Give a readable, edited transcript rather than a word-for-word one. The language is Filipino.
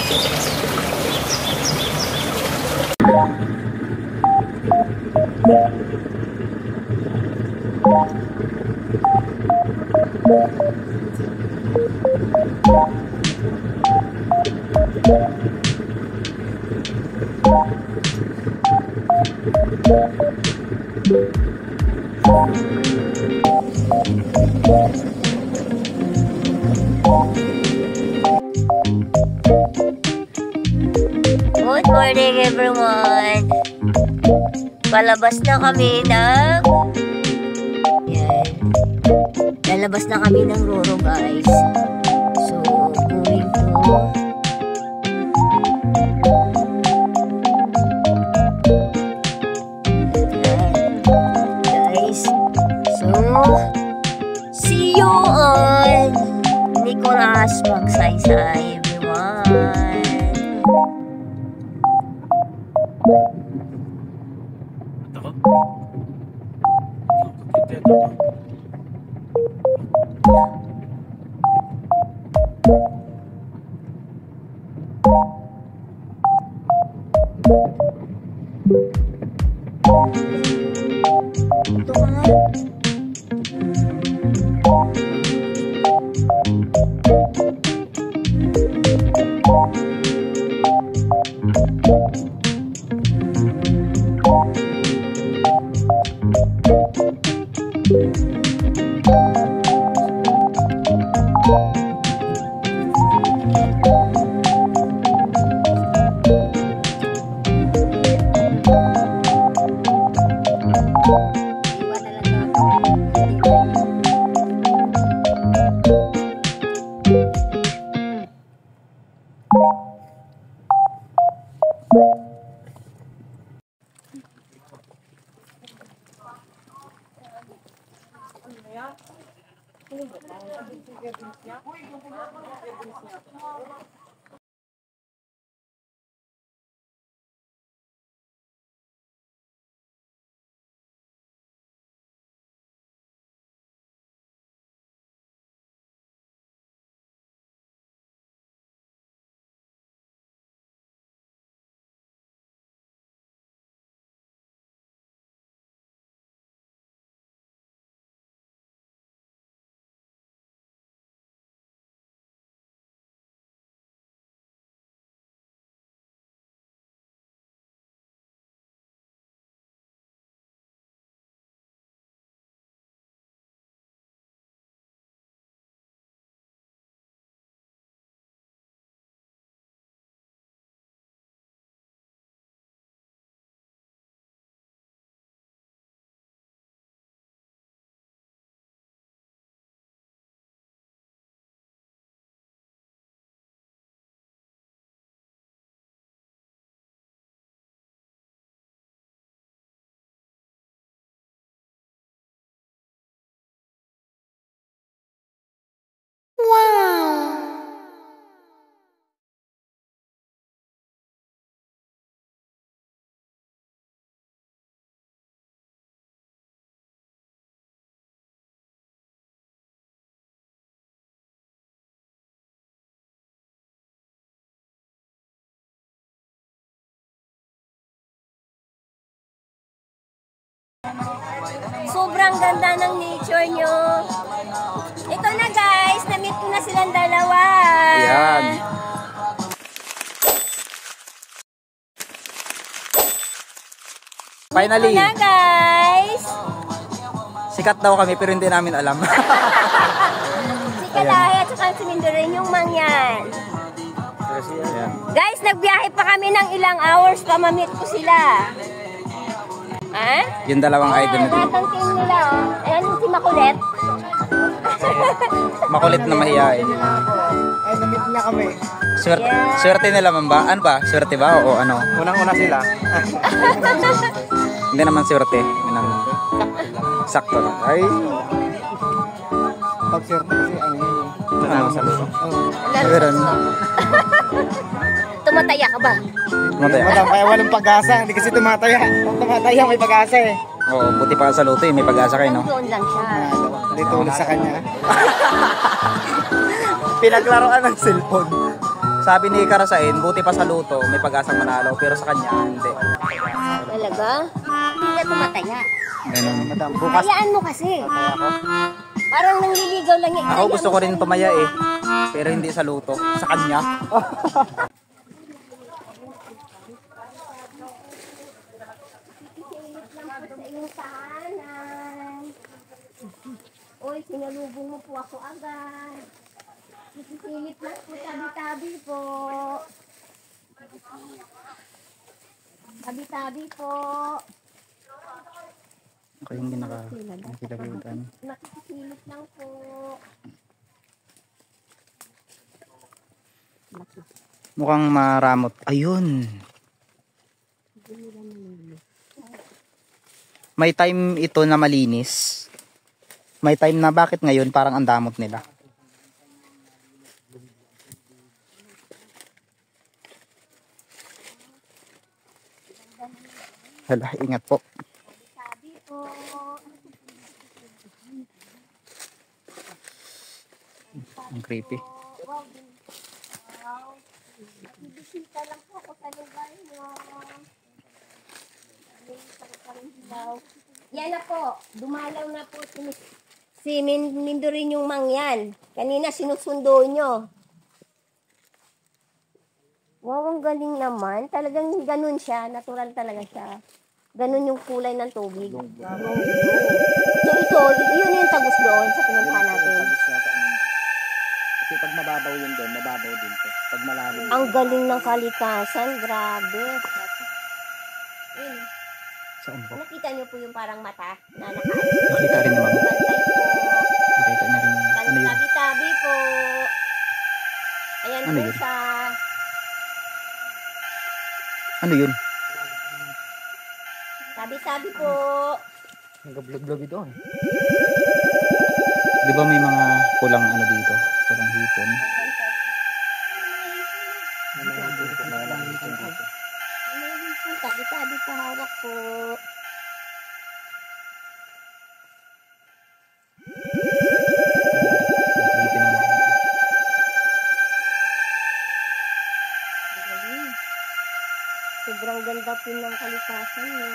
Good morning everyone! Palabas na kami ng... Yan. Lalabas na kami ng Roro guys. So, going to... Guys. So, see you on Nicolas Magsaysay everyone! Ito nga. Sobrang ganda ng nature nyo. Ito na guys, na-meet ko na silang dalawa. Ayan. Finally. Ito na guys. Sikat daw kami pero hindi namin alam. Si Kalahi at saka si Mindorin yung mangyan. Ayan. Guys, nagbiyahe pa kami ng ilang hours pa ma-meet ko sila. Ha? Yung dalawang idol nito. Lahat ng team nila, oh. Ayan si Makulit. Makulit na mahihain. Ay, na-meet niya kami. Swerte, Yeah. swerte nila man ba? Ano ba? Swerte ba? O ano? Unang-una sila. Hindi naman swerte. Sakto lang. Ay. Pag-swerte kasi ano yun. Ano sa lupa? Lalo Meron. Tumataya ka ba? Tumataya. Madam, kaya walang pag-asa. Hindi kasi tumataya. Kung tumataya, may pag-asa eh. Oo, buti pa sa luto eh. May pag-asa kayo, no? Doon lang siya. Dito ulit sa kanya. Pinaglaruan ng cellphone. Sabi ni Karasain, buti pa sa luto, may pag-asang manalo. Pero sa kanya, hindi. Talaga? Hindi na tumataya. Ganun. Madam, bukas. Hayaan mo kasi. Mataya ako. Parang nangliligaw lang yan. Ako gusto ko rin tumaya eh. Pero hindi sa luto. Sa kanya. Uy, sinalubong mo po ako agad. Nasisilip lang po, tabi-tabi po. Tabi-tabi po. Ako hindi nakakitagutan. Nakikisilip lang po. Mukhang maramot. Ayun. May time ito na malinis. May time na bakit ngayon parang ang damot nila. Hala, ingat po. Tabi po. Ang creepy. Wow. Nakibisita lang po ako sa lugar nyo. Yan na po. Dumalaw na po si Mindorin yung mangyan. Kanina sinusundo nyo. Wow, ang galing naman. Talagang ganun siya. Natural talaga siya. Ganun yung kulay ng tubig. So ito, yun yung tagus doon sa pinuntahan natin. Kasi pag mababaw yun doon, mababaw din to. Pag malalim. Ang galing ng kalikasan. Grabe. Ayun. Saan po? Nakita niyo po yung parang mata na Nakita rin naman. Bantay po. Nakita niya rin. Ano yun? Tabi-tabi po. Ayan Ano po yun? siya. Ano yun? Tabi-tabi po. Nag-vlog-vlog ito. Di ba may mga pulang ano dito? Pulang hipon. Tabi-tabi po hawak po. Creepy naman. Sobrang ganda po ng kalikasan niya.